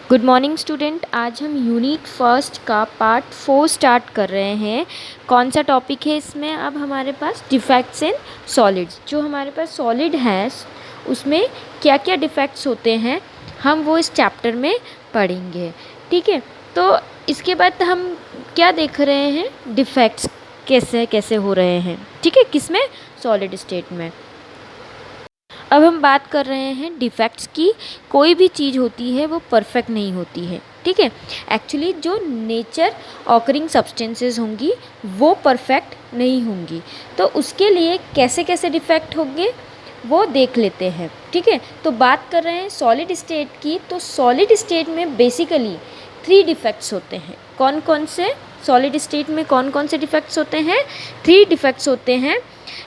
Good morning student. आज हम unit first का पार्ट 4 स्टार्ट कर रहे हैं। कौन सा टॉपिक है इसमें? अब हमारे पास डिफेक्ट्स इन सॉलिड्स। जो हमारे पास सॉलिड है उसमें क्या क्या डिफेक्ट्स होते हैं हम वो इस चैप्टर में पढ़ेंगे। ठीक है, तो इसके बाद हम क्या देख रहे हैं, डिफेक्ट्स कैसे कैसे हो रहे हैं। ठीक है, किसमें? सॉलिड स्टेट में। अब हम बात कर रहे हैं डिफेक्ट्स की। कोई भी चीज़ होती है वो परफेक्ट नहीं होती है। ठीक है, एक्चुअली जो नेचर ऑकरिंग सब्सटेंसेस होंगी वो परफेक्ट नहीं होंगी, तो उसके लिए कैसे कैसे डिफेक्ट होंगे वो देख लेते हैं। ठीक है, तो बात कर रहे हैं सॉलिड स्टेट की। तो सॉलिड स्टेट में बेसिकली 3 डिफेक्ट्स होते हैं। कौन कौन से? सॉलिड स्टेट में कौन कौन से डिफेक्ट्स होते हैं? 3 डिफेक्ट्स होते हैं।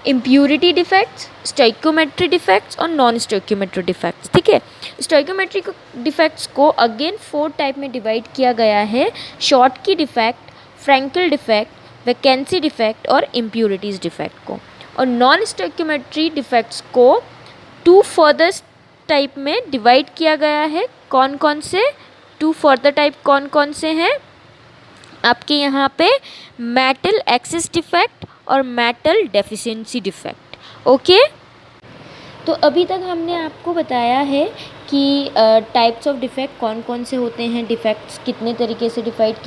इम्प्यूरिटी डिफेक्ट्स, स्टोइकोमेट्री डिफेक्ट्स और नॉन स्टोइकोमेट्री डिफेक्ट्स। ठीक है, स्टोइकोमेट्री डिफेक्ट्स को अगेन 4 टाइप में डिवाइड किया गया है: Schottky defect, Frenkel defect, vacancy defect और इम्प्यूरिटीज डिफेक्ट को। और नॉन स्टोइकोमेट्री डिफेक्ट्स को 2 फर्दर टाइप में डिवाइड किया गया है। कौन कौन से 2 फर्दर टाइप कौन कौन से हैं आपके यहाँ पे? मेटल एक्सेस डिफेक्ट और मेटल डेफिशिएंसी डिफेक्ट। ओके, तो अभी तक हमने आपको बताया है कि टाइप्स ऑफ डिफेक्ट कौन कौन से होते हैं, डिफेक्ट्स कितने तरीके से डिवाइड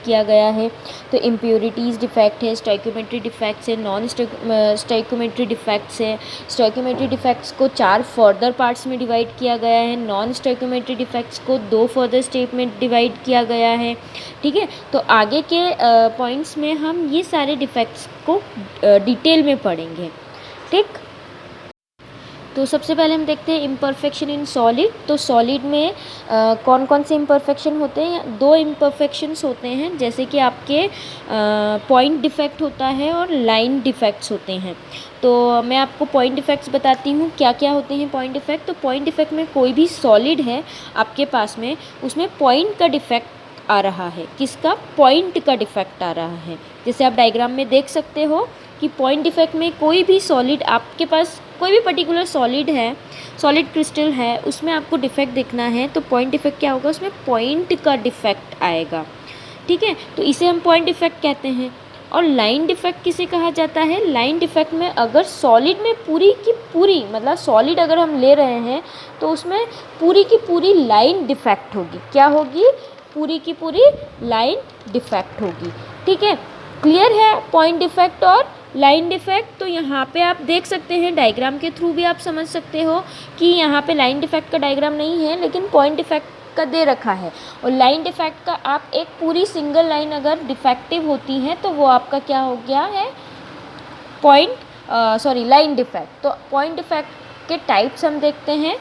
किया गया है। तो इम्प्योरिटीज़ डिफेक्ट है, स्टोइकोमेट्री डिफेक्ट्स है, नॉन स्टोइकोमेट्री डिफेक्ट्स है। स्टोइकोमेट्री डिफेक्ट्स को 4 फर्दर पार्ट्स में डिवाइड किया गया है। नॉन स्टोइकोमेट्री डिफेक्ट्स को 2 फर्दर स्टेप में डिवाइड किया गया है। ठीक है, तो आगे के पॉइंट्स में हम ये सारे डिफेक्ट्स को डिटेल में पढ़ेंगे। ठीक, तो सबसे पहले हम देखते हैं इम्परफेक्शन इन सॉलिड। तो सॉलिड में कौन कौन से इम्परफेक्शन होते हैं? 2 इम्परफेक्शंस होते हैं, जैसे कि आपके पॉइंट डिफेक्ट होता है और लाइन डिफेक्ट्स होते हैं। तो मैं आपको पॉइंट डिफेक्ट्स बताती हूँ क्या क्या होते हैं पॉइंट डिफेक्ट। तो पॉइंट डिफेक्ट में कोई भी सॉलिड है आपके पास में, उसमें पॉइंट का डिफेक्ट आ रहा है। किसका? पॉइंट का डिफेक्ट आ रहा है। जैसे आप डायग्राम में देख सकते हो कि पॉइंट डिफेक्ट में कोई भी सॉलिड आपके पास, कोई भी पर्टिकुलर सॉलिड है, सॉलिड क्रिस्टल है, उसमें आपको डिफेक्ट देखना है तो पॉइंट डिफेक्ट क्या होगा? उसमें पॉइंट का डिफेक्ट आएगा। ठीक है, तो इसे हम पॉइंट डिफेक्ट कहते हैं। और लाइन डिफेक्ट किसे कहा जाता है? लाइन डिफेक्ट में अगर सॉलिड में पूरी की पूरी, मतलब सॉलिड अगर हम ले रहे हैं तो उसमें पूरी की पूरी लाइन डिफेक्ट होगी। क्या होगी? पूरी की पूरी लाइन डिफेक्ट होगी। ठीक है, क्लियर है पॉइंट डिफेक्ट और लाइन डिफेक्ट? तो यहाँ पे आप देख सकते हैं, डायग्राम के थ्रू भी आप समझ सकते हो कि यहाँ पे लाइन डिफेक्ट का डायग्राम नहीं है लेकिन पॉइंट डिफेक्ट का दे रखा है। और लाइन डिफेक्ट का आप एक पूरी सिंगल लाइन अगर डिफेक्टिव होती है तो वो आपका क्या हो गया है? Line defect. तो पॉइंट डिफेक्ट के टाइप्स हम देखते हैं।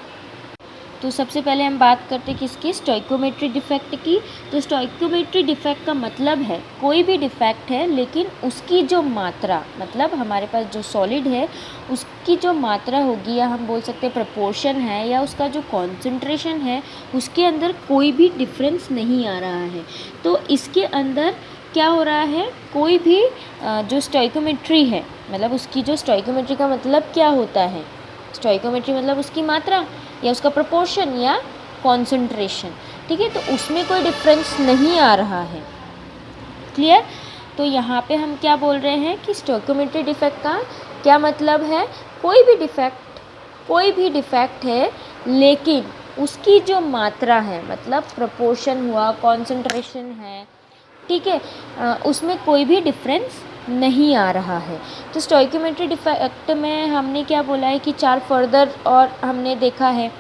तो सबसे पहले हम बात करते हैं किसकी? स्टोइकोमेट्री डिफेक्ट की। तो स्टोइकोमेट्री डिफेक्ट का मतलब है कोई भी डिफेक्ट है लेकिन उसकी जो मात्रा, मतलब हमारे पास जो सॉलिड है उसकी जो मात्रा होगी, या हम बोल सकते हैं प्रपोर्शन है, या उसका जो कॉन्सेंट्रेशन है, उसके अंदर कोई भी डिफरेंस नहीं आ रहा है। तो इसके अंदर क्या हो रहा है? कोई भी जो स्टोइकोमेट्री है, मतलब उसकी जो स्टोइकोमेट्री का मतलब क्या होता है? स्टोइकोमेट्री मतलब उसकी मात्रा या उसका प्रोपोर्शन या कॉन्सेंट्रेशन। ठीक है, तो उसमें कोई डिफरेंस नहीं आ रहा है। क्लियर? तो यहाँ पे हम क्या बोल रहे हैं कि स्टोइकोमेट्री डिफेक्ट का क्या मतलब है? कोई भी डिफेक्ट है लेकिन उसकी जो मात्रा है, मतलब प्रोपोर्शन हुआ, कॉन्सेंट्रेशन है, ठीक है, उसमें कोई भी डिफरेंस नहीं आ रहा है। तो स्टोइकोमेट्री डिफेक्ट में हमने क्या बोला है कि 4 फर्दर और हमने देखा है।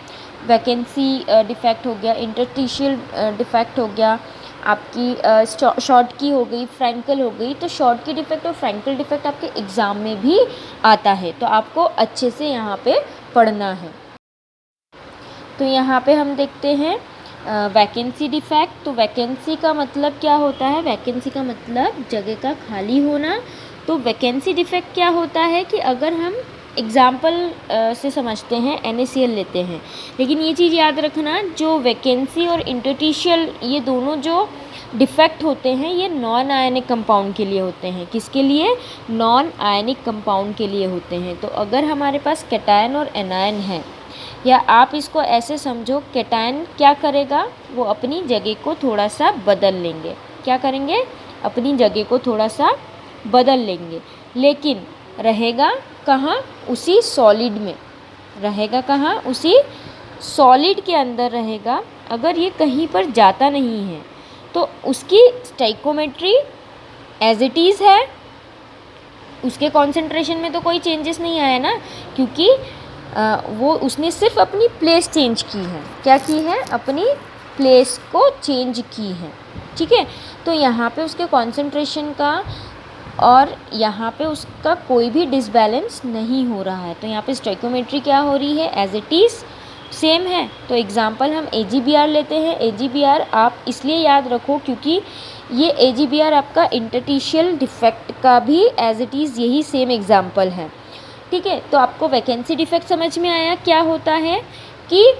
वैकेंसी डिफेक्ट हो गया, इंटरस्टिशियल डिफेक्ट हो गया, आपकी शॉर्ट की हो गई, फ्रैंकल हो गई। तो शॉर्ट की डिफेक्ट और फ्रैंकल डिफेक्ट आपके एग्ज़ाम में भी आता है, तो आपको अच्छे से यहाँ पे पढ़ना है। तो यहाँ पे हम देखते हैं वैकेंसी डिफेक्ट। तो वैकेंसी का मतलब क्या होता है? वैकेंसी का मतलब जगह का खाली होना। तो वैकेंसी डिफेक्ट क्या होता है कि अगर हम एग्ज़ाम्पल से समझते हैं, NaCl लेते हैं, लेकिन ये चीज़ याद रखना, जो वैकेंसी और इंटरस्टिशियल ये दोनों जो डिफेक्ट होते हैं ये नॉन आयनिक कंपाउंड के लिए होते हैं। किसके लिए? नॉन आयनिक कंपाउंड के लिए होते हैं। तो अगर हमारे पास कैटायन और एनायन है, या आप इसको ऐसे समझो, कैटायन क्या करेगा, वो अपनी जगह को थोड़ा सा बदल लेंगे। क्या करेंगे? अपनी जगह को थोड़ा सा बदल लेंगे, लेकिन रहेगा कहाँ? उसी सॉलिड में रहेगा। कहाँ? उसी सॉलिड के अंदर रहेगा। अगर ये कहीं पर जाता नहीं है तो उसकी स्टोइकोमेट्री एज इट इज़ है, उसके कॉन्सेंट्रेशन में तो कोई चेंजेस नहीं आया ना, क्योंकि वो उसने सिर्फ अपनी प्लेस चेंज की है। क्या की है? अपनी प्लेस को चेंज की है। ठीक है, तो यहाँ पे उसके कॉन्सेंट्रेशन का और यहाँ पे उसका कोई भी डिसबैलेंस नहीं हो रहा है। तो यहाँ पे स्टोइकोमेट्री क्या हो रही है? एज इट इज़ सेम है। तो एग्जांपल हम AgBr लेते हैं। AgBr आप इसलिए याद रखो क्योंकि ये AgBr आपका इंटरस्टिशियल डिफेक्ट का भी एज इट इज़ यही सेम एग्जांपल है। ठीक है, तो आपको वैकेंसी डिफेक्ट समझ में आया? क्या होता है कि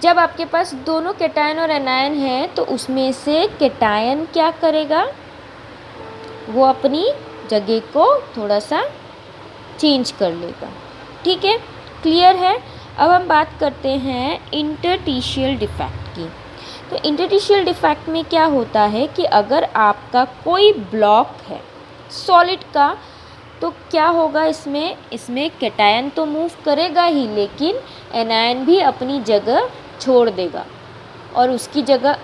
जब आपके पास दोनों कैटायन और एनायन है तो उसमें से कैटायन क्या करेगा? वो अपनी जगह को थोड़ा सा चेंज कर लेगा। ठीक है, क्लियर है? अब हम बात करते हैं इंटरस्टिशियल डिफेक्ट की। तो इंटरस्टिशियल डिफेक्ट में क्या होता है कि अगर आपका कोई ब्लॉक है सॉलिड का, तो क्या होगा इसमें कैटायन तो मूव करेगा ही, लेकिन एनायन भी अपनी जगह छोड़ देगा और उसकी जगह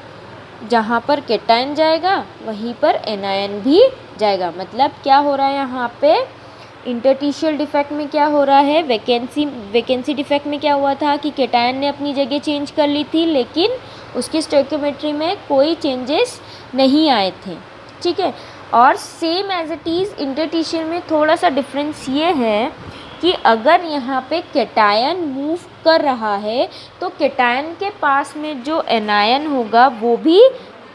जहाँ पर कैटायन जाएगा वहीं पर एनायन भी जाएगा। मतलब क्या हो रहा है यहाँ पे? इंटरस्टिशियल डिफेक्ट में क्या हो रहा है? वैकेंसी डिफेक्ट में क्या हुआ था कि कैटायन ने अपनी जगह चेंज कर ली थी, लेकिन उसकी स्टोइकोमेट्री में कोई चेंजेस नहीं आए थे। ठीक है, और same as it is interstitial में थोड़ा सा डिफरेंस ये है कि अगर यहाँ पे कैटायन मूव कर रहा है तो कैटायन के पास में जो एनायन होगा वो भी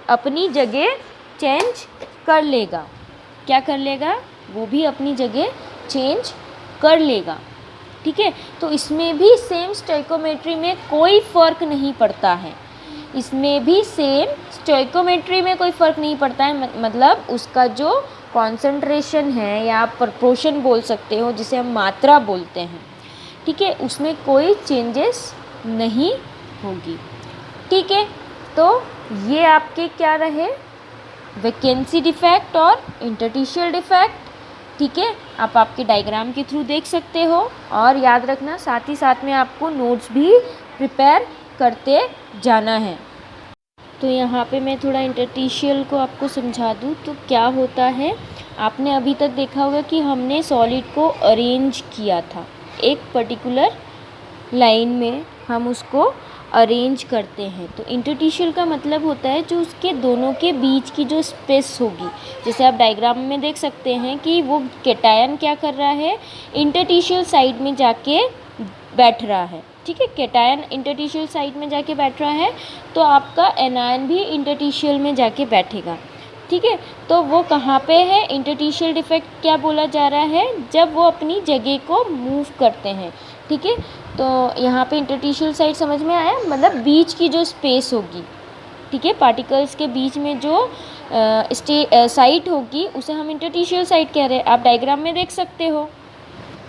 अपनी जगह चेंज कर लेगा। क्या कर लेगा? वो भी अपनी जगह चेंज कर लेगा। ठीक है, तो इसमें भी सेम स्टोइकोमेट्री में कोई फ़र्क नहीं पड़ता है। इसमें भी सेम स्टोइकोमेट्री में कोई फ़र्क नहीं पड़ता है। मतलब उसका जो कॉन्सेंट्रेशन है या आप प्रपोर्शन बोल सकते हो, जिसे हम मात्रा बोलते हैं, ठीक है, उसमें कोई चेंजेस नहीं होगी। ठीक है, तो ये आपके क्या रहे? वैकेंसी डिफेक्ट और इंटरस्टिशियल डिफेक्ट। ठीक है, आप आपके डायग्राम के थ्रू देख सकते हो और याद रखना, साथ ही साथ में आपको नोट्स भी प्रिपेयर करते जाना है। तो यहाँ पे मैं थोड़ा इंटरस्टिशियल को आपको समझा दूँ तो क्या होता है। आपने अभी तक देखा होगा कि हमने सॉलिड को अरेंज किया था, एक पर्टिकुलर लाइन में हम उसको अरेंज करते हैं। तो इंटरस्टिशियल का मतलब होता है जो उसके दोनों के बीच की जो स्पेस होगी। जैसे आप डायग्राम में देख सकते हैं कि वो कैटायन क्या कर रहा है? इंटरस्टिशियल साइड में जाके बैठ रहा है। ठीक है, कैटायन इंटरस्टिशियल साइड में जाके बैठ रहा है, तो आपका एनायन भी इंटरस्टिशियल में जाके बैठेगा। ठीक है, तो वो कहाँ पे है? इंटरस्टिशियल डिफेक्ट क्या बोला जा रहा है? जब वो अपनी जगह को मूव करते हैं। ठीक है, तो यहाँ पे इंटरस्टिशियल साइड समझ में आया? मतलब बीच की जो स्पेस होगी, ठीक है, पार्टिकल्स के बीच में जो साइड होगी उसे हम इंटरस्टिशियल साइड कह रहे हैं। आप डायग्राम में देख सकते हो।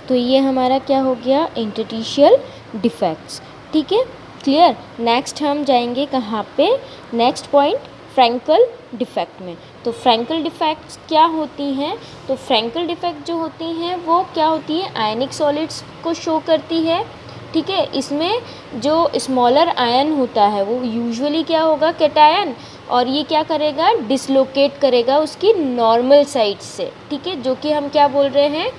तो ये हमारा क्या हो गया? Interstitial defects. ठीक है, क्लियर? नेक्स्ट हम जाएंगे कहाँ पे? नेक्स्ट पॉइंट फ्रैंकल डिफेक्ट में। तो फ्रैंकल डिफेक्ट्स क्या होती हैं? तो फ्रैंकल डिफेक्ट जो होती हैं वो क्या होती है? आयनिक सॉलिड्स को शो करती है। ठीक है, इसमें जो स्मॉलर आयन होता है वो यूजुअली क्या होगा? कैटायन, और ये क्या करेगा? डिसलोकेट करेगा उसकी नॉर्मल साइड से। ठीक है, जो कि हम क्या बोल रहे हैं?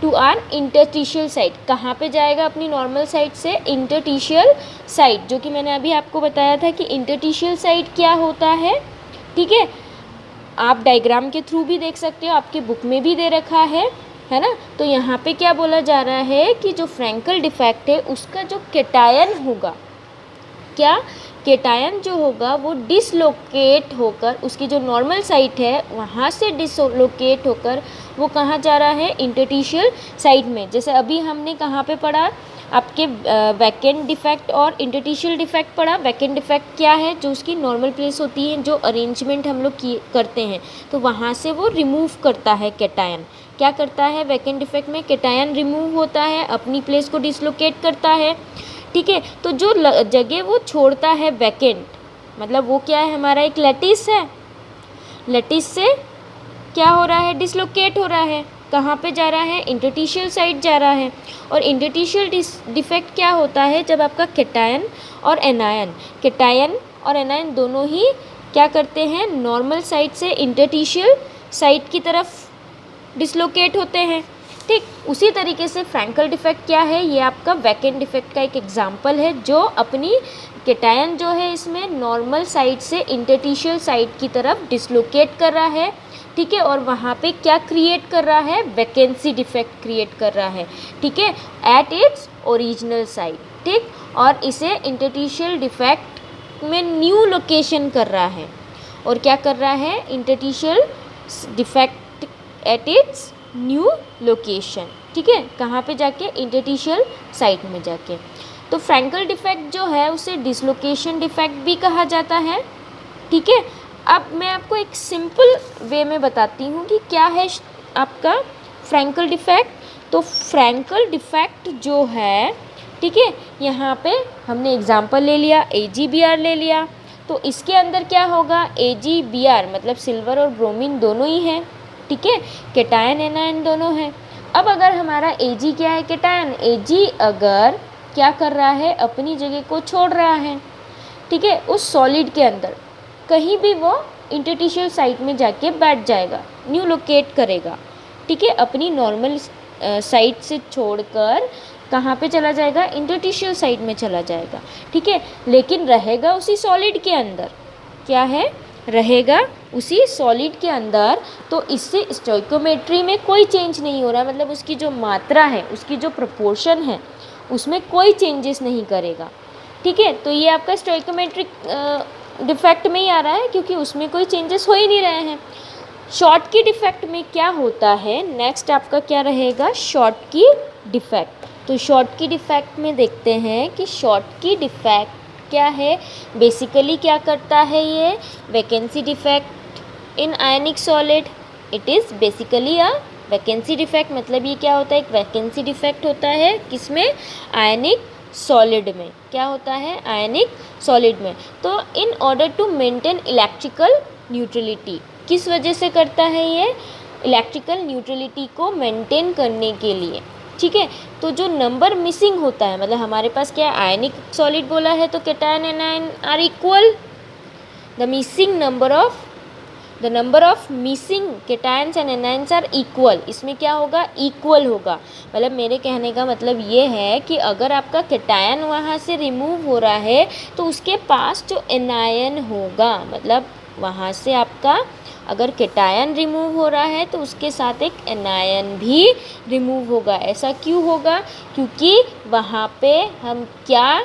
टू आन इंटरस्टिशियल साइड। कहाँ पे जाएगा अपनी नॉर्मल साइड से? इंटरस्टिशियल साइड, जो कि मैंने अभी आपको बताया था कि इंटरस्टिशियल साइड क्या होता है। ठीक है, आप डायग्राम के थ्रू भी देख सकते हो, आपके बुक में भी दे रखा है ना। तो यहाँ पे क्या बोला जा रहा है कि जो फ्रैंकल डिफेक्ट है उसका जो कैटायन होगा, क्या कैटायन जो होगा वो डिसलोकेट होकर उसकी जो नॉर्मल साइट है वहाँ से डिसलोकेट होकर वो कहाँ जा रहा है? इंटरस्टिशियल साइड में। जैसे अभी हमने कहाँ पे पढ़ा? आपके वैकेंट डिफेक्ट और इंटरस्टिशियल डिफेक्ट पढ़ा। वैकेंट डिफेक्ट क्या है? जो उसकी नॉर्मल प्लेस होती है, जो अरेंजमेंट हम लोग करते हैं, तो वहाँ से वो रिमूव करता है कैटायन। क्या करता है? वैकेंट डिफेक्ट में कैटायन रिमूव होता है, अपनी प्लेस को डिसलोकेट करता है। ठीक है। तो जो जगह वो छोड़ता है वैकेंट, मतलब वो क्या है, हमारा एक लैटिस है, लैटिस से क्या हो रहा है, डिसलोकेट हो रहा है, कहाँ पे जा रहा है, इंटरस्टिशियल साइड जा रहा है। और इंटरस्टिशियल डिफेक्ट क्या होता है, जब आपका कैटायन और एनायन दोनों ही क्या करते हैं, नॉर्मल साइड से इंटरस्टिशियल साइड की तरफ डिसलोकेट होते हैं। ठीक उसी तरीके से फ्रैंकल डिफेक्ट क्या है, ये आपका वैकेंट डिफेक्ट का एक एग्जाम्पल है, जो अपनी कैटायन जो है इसमें नॉर्मल साइड से इंटरस्टिशियल साइड की तरफ डिसलोकेट कर रहा है। ठीक है, और वहाँ पे क्या क्रिएट कर रहा है, वैकेंसी डिफेक्ट क्रिएट कर रहा है। ठीक है, एट इट्स ओरिजिनल साइड। ठीक, और इसे इंटरस्टिशियल डिफेक्ट में न्यू लोकेशन कर रहा है। और क्या कर रहा है, interstitial defect at its new location. ठीक है, कहाँ पे जाके, इंटरस्टिशियल साइड में जाके। तो फ्रैंकल डिफेक्ट जो है उसे डिसलोकेशन डिफेक्ट भी कहा जाता है। ठीक है, अब मैं आपको एक सिंपल वे में बताती हूँ कि क्या है आपका फ्रैंकल डिफेक्ट। तो फ्रैंकल डिफेक्ट जो है, ठीक है, यहाँ पे हमने एग्जांपल ले लिया, AgBr ले लिया, तो इसके अंदर क्या होगा, AgBr मतलब सिल्वर और ब्रोमीन दोनों ही हैं। ठीक है, कैटायन एनायन दोनों हैं। अब अगर हमारा Ag क्या है, कैटायन, Ag अगर क्या कर रहा है, अपनी जगह को छोड़ रहा है, ठीक है, उस सॉलिड के अंदर कहीं भी वो इंटरस्टिशियल साइड में जाके बैठ जाएगा, न्यू लोकेट करेगा। ठीक है, अपनी नॉर्मल साइड से छोड़कर कहाँ पे चला जाएगा, इंटरस्टिशियल साइड में चला जाएगा। ठीक है, लेकिन रहेगा उसी सॉलिड के अंदर, क्या है, रहेगा उसी सॉलिड के अंदर। तो इससे स्टोइकोमेट्री में कोई चेंज नहीं हो रहा, मतलब उसकी जो मात्रा है, उसकी जो प्रोपोर्शन है, उसमें कोई चेंजेस नहीं करेगा। ठीक है, तो ये आपका स्टोइकोमेट्रिक डिफेक्ट में ही आ रहा है, क्योंकि उसमें कोई चेंजेस हो ही नहीं रहे हैं। शॉर्टकी डिफेक्ट में क्या होता है, नेक्स्ट आपका क्या रहेगा, शॉर्टकी डिफेक्ट। तो शॉर्टकी डिफेक्ट में देखते हैं कि शॉर्टकी डिफेक्ट क्या है, बेसिकली क्या करता है, ये vacancy defect in ionic solid. It is basically a vacancy defect, मतलब ये क्या होता है, एक वैकेंसी डिफेक्ट होता है, किसमें, आयनिक सॉलिड में। क्या होता है, आयनिक सॉलिड में। तो in order to maintain electrical neutrality, किस वजह से करता है ये, इलेक्ट्रिकल न्यूट्रलिटी को मेंटेन करने के लिए। ठीक है, तो जो नंबर मिसिंग होता है, मतलब हमारे पास क्या है, आयनिक सॉलिड बोला है तो cation anion are equal, the number of missing cations and anions are equal. इसमें क्या होगा, इक्वल होगा। मतलब मेरे कहने का मतलब ये है कि अगर आपका कैटायन वहाँ से रिमूव हो रहा है तो उसके पास जो एनायन होगा, मतलब वहाँ से आपका अगर कैटायन रिमूव हो रहा है तो उसके साथ एक एनायन भी रिमूव होगा। ऐसा क्यों होगा, क्योंकि वहाँ पे हम क्या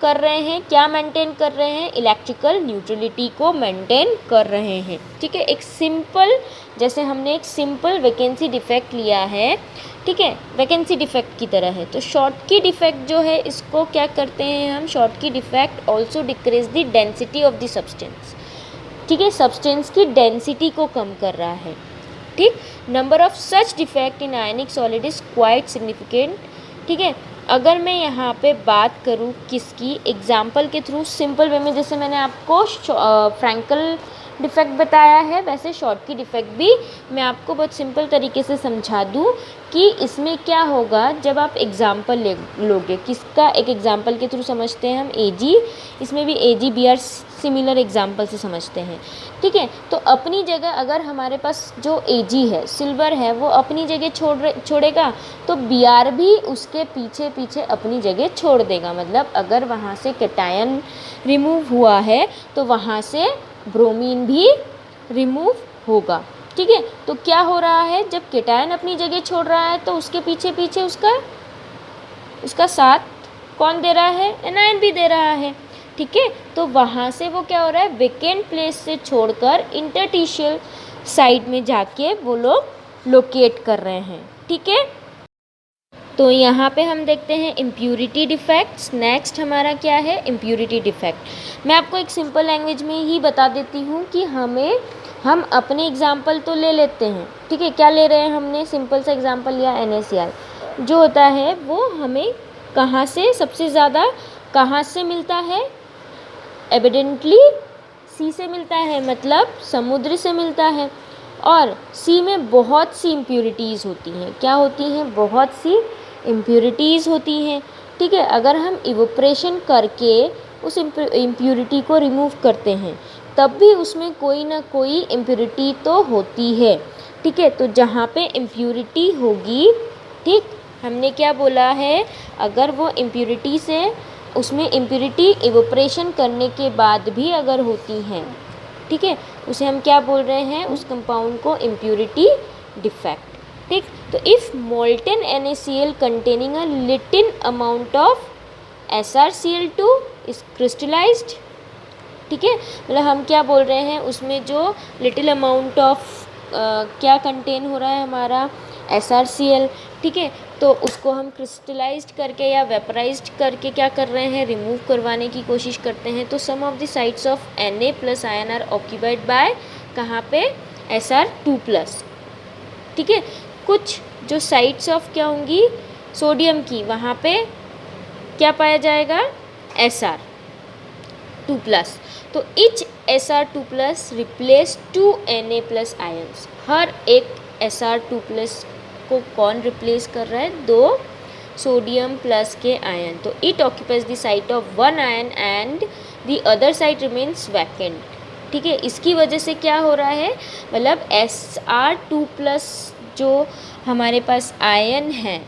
कर रहे हैं, क्या मेंटेन कर रहे हैं, इलेक्ट्रिकल न्यूट्रलिटी को मेंटेन कर रहे हैं। ठीक है, एक सिंपल, जैसे हमने एक सिंपल वैकेंसी डिफेक्ट लिया है, ठीक है, वैकेंसी डिफेक्ट की तरह है। तो शॉर्टकी डिफेक्ट जो है, इसको क्या करते हैं हम, Schottky defect also decrease the density of the substance. ठीक है, सब्सटेंस की डेंसिटी को कम कर रहा है। ठीक, number of such defect in ionic solid is quite significant. ठीक है, अगर मैं यहाँ पे बात करूँ किसकी, एग्जाम्पल के थ्रू, सिंपल वे में, जैसे मैंने आपको फ्रैंकल डिफेक्ट बताया है, वैसे शॉर्टकी डिफेक्ट भी मैं आपको बहुत सिंपल तरीके से समझा दूँ कि इसमें क्या होगा जब आप एग्जाम्पल लोगे। किसका, एक एग्जाम्पल के थ्रू समझते हैं हम, Ag, इसमें भी AgBr सिमिलर एग्जाम्पल से समझते हैं। ठीक है, तो अपनी जगह अगर हमारे पास जो Ag है, सिल्वर है, वो अपनी जगह छोड़ेगा तो Br भी उसके पीछे पीछे अपनी जगह छोड़ देगा। मतलब अगर वहाँ से कैटायन रिमूव हुआ है तो वहाँ से ब्रोमीन भी रिमूव होगा। ठीक है, तो क्या हो रहा है, जब कैटायन अपनी जगह छोड़ रहा है तो उसके पीछे पीछे उसका साथ कौन दे रहा है, एनायन भी दे रहा है। ठीक है, तो वहाँ से वो क्या हो रहा है, वेकेंट प्लेस से छोड़कर इंटरस्टिशियल साइड में जाके वो लोग लोकेट कर रहे हैं। ठीक है, तो यहाँ पे हम देखते हैं इम्प्यूरिटी डिफेक्ट्स। नेक्स्ट हमारा क्या है, इम्प्यूरिटी डिफेक्ट। मैं आपको एक सिंपल लैंग्वेज में ही बता देती हूँ कि हम अपने एग्जाम्पल तो ले लेते हैं। ठीक है, क्या ले रहे हैं, हमने सिंपल सा एग्जाम्पल लिया NaCl, जो होता है वो हमें कहाँ से सबसे ज़्यादा कहाँ से मिलता है? एविडेंटली सी से मिलता है, मतलब समुद्र से मिलता है। और सी में बहुत सी इम्प्योरिटीज़ होती हैं। क्या होती हैं? बहुत सी इम्प्योरिटीज़ होती हैं। ठीक है, अगर हम इवोपरेशन करके उस इम्प्योरिटी को रिमूव करते हैं तब भी उसमें कोई ना कोई इम्प्योरिटी तो होती है। ठीक है, तो जहाँ पे इम्प्योरिटी होगी, ठीक, हमने क्या बोला है, अगर वो इम्प्योरिटी से उसमें इम्प्योरिटी इवोपरेशन करने के बाद भी अगर होती हैं, ठीक है, उसे हम क्या बोल रहे हैं? उस कंपाउंड को इम्प्योरिटी डिफेक्ट। ठीक, तो if molten NaCl containing a little amount of SrCl2 is crystallised. ठीक है, मतलब हम क्या बोल रहे हैं, उसमें जो लिटिल अमाउंट ऑफ क्या कंटेन हो रहा है हमारा? SrCl। ठीक है, तो उसको हम क्रिस्टलाइज्ड करके या वेपराइज्ड करके क्या कर रहे हैं? रिमूव करवाने की कोशिश करते हैं। तो some of the sites of Na+ ion are occupied by कहाँ पे? Sr2+। ठीक है, कुछ जो साइट्स ऑफ क्या होंगी सोडियम की, वहाँ पे क्या पाया जाएगा? Sr2+। तो each Sr2+ replace 2 Na+ ions. हर एक Sr2+ को कौन रिप्लेस कर रहा है? 2 सोडियम प्लस के आयन। तो it occupies the site of 1 ion and the other site remains vacant. ठीक है, इसकी वजह से क्या हो रहा है, मतलब Sr2+ जो हमारे पास आयन है,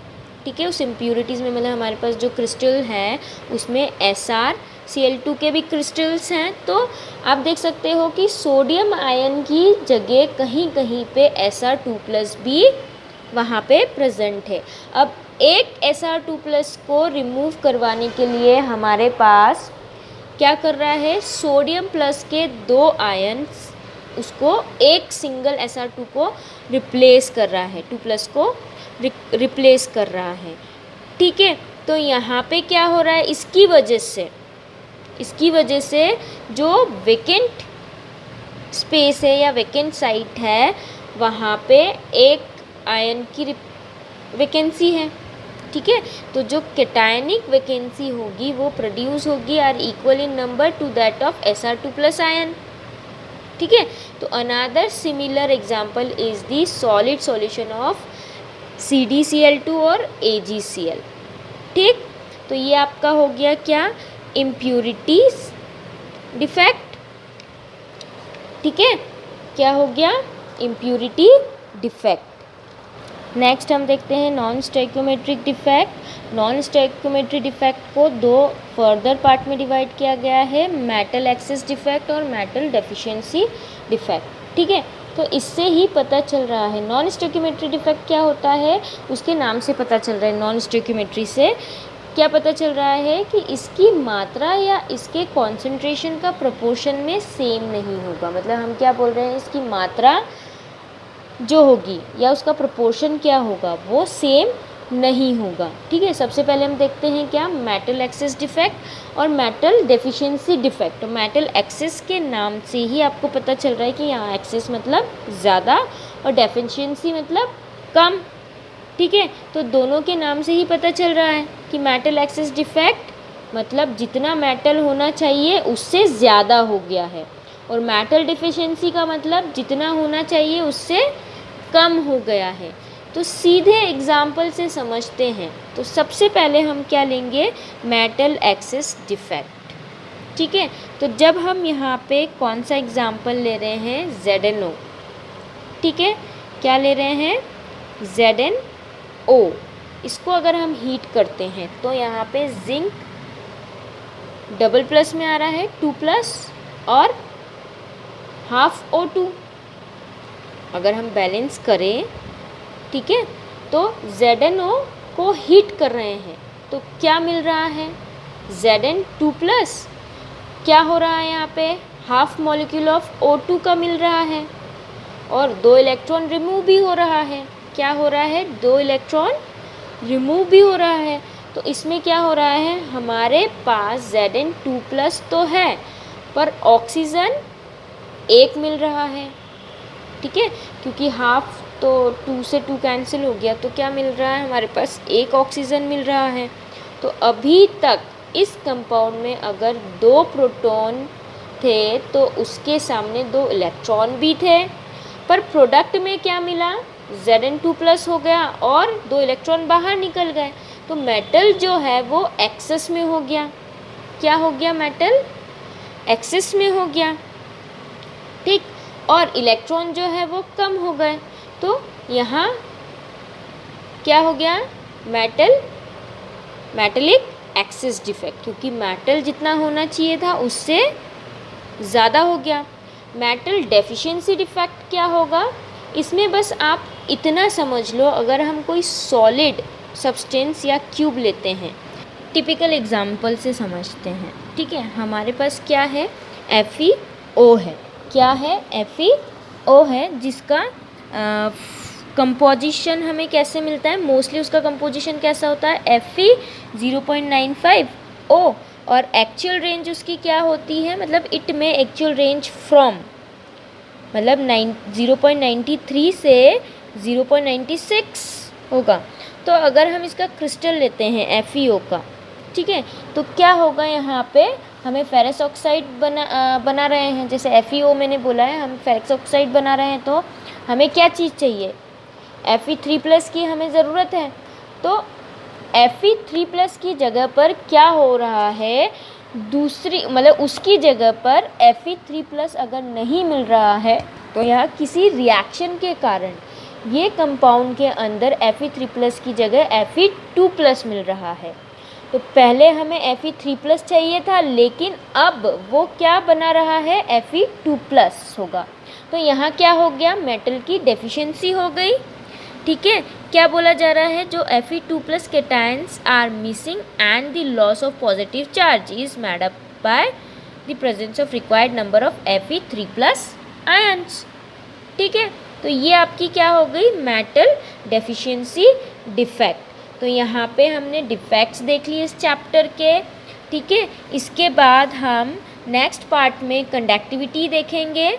ठीक है, उस इम्प्योरिटीज़ में, मतलब हमारे पास जो क्रिस्टल है उसमें SrCl2 के भी क्रिस्टल्स हैं। तो आप देख सकते हो कि सोडियम आयन की जगह कहीं कहीं पे Sr2+ भी वहाँ पे प्रेजेंट है। अब एक Sr2+ को रिमूव करवाने के लिए हमारे पास क्या कर रहा है? सोडियम प्लस के 2 आयन्स उसको एक सिंगल Sr2 को रिप्लेस कर रहा है, 2+ को रिप्लेस कर रहा है। ठीक है, तो यहाँ पे क्या हो रहा है? इसकी वजह से जो वेकेंट स्पेस है या वेकेंट साइट है वहाँ पे एक आयन की वैकेंसी है। ठीक है, तो जो कैटायनिक वैकेंसी होगी वो प्रोड्यूस होगी are equal in number to that of Sr2+ ion. ठीक है, तो another similar example is the solid solution of CdCl2 और AgCl। ठीक, तो ये आपका हो गया क्या? Impurities defect. ठीक है, क्या हो गया? Impurity defect. नेक्स्ट हम देखते हैं non stoichiometric defect. Non stoichiometric defect को 2 फर्दर पार्ट में डिवाइड किया गया है, मेटल एक्सेस डिफेक्ट और मेटल डेफिशिएंसी डिफेक्ट। ठीक है, तो इससे ही पता चल रहा है नॉन स्टोइकियोमेट्रिक डिफेक्ट क्या होता है, उसके नाम से पता चल रहा है। नॉन स्टोइकियोमेट्री से क्या पता चल रहा है कि इसकी मात्रा या इसके कॉन्सेंट्रेशन का प्रोपोर्शन में सेम नहीं होगा। मतलब हम क्या बोल रहे हैं, इसकी मात्रा जो होगी या उसका प्रोपोर्शन क्या होगा वो सेम नहीं होगा। ठीक है, सबसे पहले हम देखते हैं क्या? मेटल एक्सेस डिफेक्ट और मेटल डेफिशिएंसी डिफेक्ट। तो मेटल एक्सेस के नाम से ही आपको पता चल रहा है कि यहाँ एक्सेस मतलब ज़्यादा और डेफिशिएंसी मतलब कम। ठीक है, तो दोनों के नाम से ही पता चल रहा है कि मेटल एक्सेस डिफेक्ट मतलब जितना मेटल होना चाहिए उससे ज़्यादा हो गया है, और मेटल डेफिशिएंसी का मतलब जितना होना चाहिए उससे कम हो गया है। तो सीधे एग्जाम्पल से समझते हैं। तो सबसे पहले हम क्या लेंगे? Metal access defect. ठीक है, तो जब हम यहाँ पे कौन सा एग्जाम्पल ले रहे हैं? ZnO। ठीक है, क्या ले रहे हैं? ZnO। इसको अगर हम हीट करते हैं तो यहाँ पे जिंक डबल+ में आ रहा है 2+ और हाफ O2। अगर हम बैलेंस करें, ठीक है, तो ZnO को हीट कर रहे हैं तो क्या मिल रहा है? Zn2+। क्या हो रहा है यहाँ पे? हाफ मॉलिक्यूल ऑफ O2 का मिल रहा है और 2 इलेक्ट्रॉन रिमूव भी हो रहा है। क्या हो रहा है? 2 इलेक्ट्रॉन रिमूव भी हो रहा है। तो इसमें क्या हो रहा है? हमारे पास Zn2+ तो है पर ऑक्सीजन 1 मिल रहा है। ठीक है, क्योंकि हाफ तो 2 से 2 कैंसिल हो गया, तो क्या मिल रहा है? हमारे पास 1 ऑक्सीजन मिल रहा है। तो अभी तक इस कंपाउंड में अगर 2 प्रोटॉन थे तो उसके सामने 2 इलेक्ट्रॉन भी थे, पर प्रोडक्ट में क्या मिला, Zn2+ हो गया और 2 इलेक्ट्रॉन बाहर निकल गए। तो मेटल जो है वो एक्सेस में हो गया। क्या हो गया, मेटल एक्सेस में हो गया, ठीक। और इलेक्ट्रॉन जो है वो कम हो गए। तो यहाँ क्या हो गया, मेटलिक एक्सेस डिफेक्ट, क्योंकि मेटल जितना होना चाहिए था उससे ज़्यादा हो गया। मेटल डेफिशिएंसी डिफेक्ट क्या होगा, इसमें बस आप इतना समझ लो, अगर हम कोई सॉलिड सब्सटेंस या क्यूब लेते हैं, टिपिकल एग्जांपल से समझते हैं, ठीक है। हमारे पास क्या है, FeO है। क्या है, FeO है, जिसका कंपोजिशन हमें कैसे मिलता है, मोस्टली उसका कंपोजिशन कैसा होता है, Fe 0.95O, और एक्चुअल रेंज उसकी क्या होती है, मतलब इट में एक्चुअल रेंज फ्रॉम, मतलब 0.93 से 0.96 होगा। तो अगर हम इसका क्रिस्टल लेते हैं FeO का, ठीक है, तो क्या होगा, यहाँ पे हमें फेरस ऑक्साइड बना रहे हैं, जैसे FeO मैंने बोला है, हम फेरस ऑक्साइड बना रहे हैं, तो हमें क्या चीज़ चाहिए, Fe3+ की हमें ज़रूरत है। तो Fe3+ की जगह पर क्या हो रहा है, दूसरी मतलब उसकी जगह पर Fe3+ अगर नहीं मिल रहा है, तो यहाँ किसी रिएक्शन के कारण ये कंपाउंड के अंदर Fe3+ की जगह Fe2+ मिल रहा है। तो पहले हमें Fe3+ चाहिए था, लेकिन अब वो क्या बना रहा है, Fe2+ होगा। तो यहाँ क्या हो गया, मेटल की डेफिशिएंसी हो गई, ठीक है। क्या बोला जा रहा है, जो Fe2+ cations are missing and the loss of positive charge is made up by the presence of required number of Fe3+ ions, ठीक है। तो ये आपकी क्या हो गई, मेटल डेफिशिएंसी डिफेक्ट। तो यहाँ पे हमने डिफेक्ट्स देख लिए इस चैप्टर के, ठीक है। इसके बाद हम नेक्स्ट पार्ट में कंडक्टिविटी देखेंगे,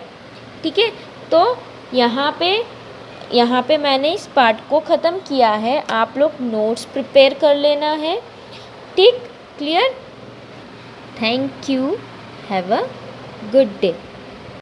ठीक है। तो यहाँ पे मैंने इस पार्ट को ख़त्म किया है, आप लोग नोट्स प्रिपेयर कर लेना है, ठीक, clear. Thank you, have a good day.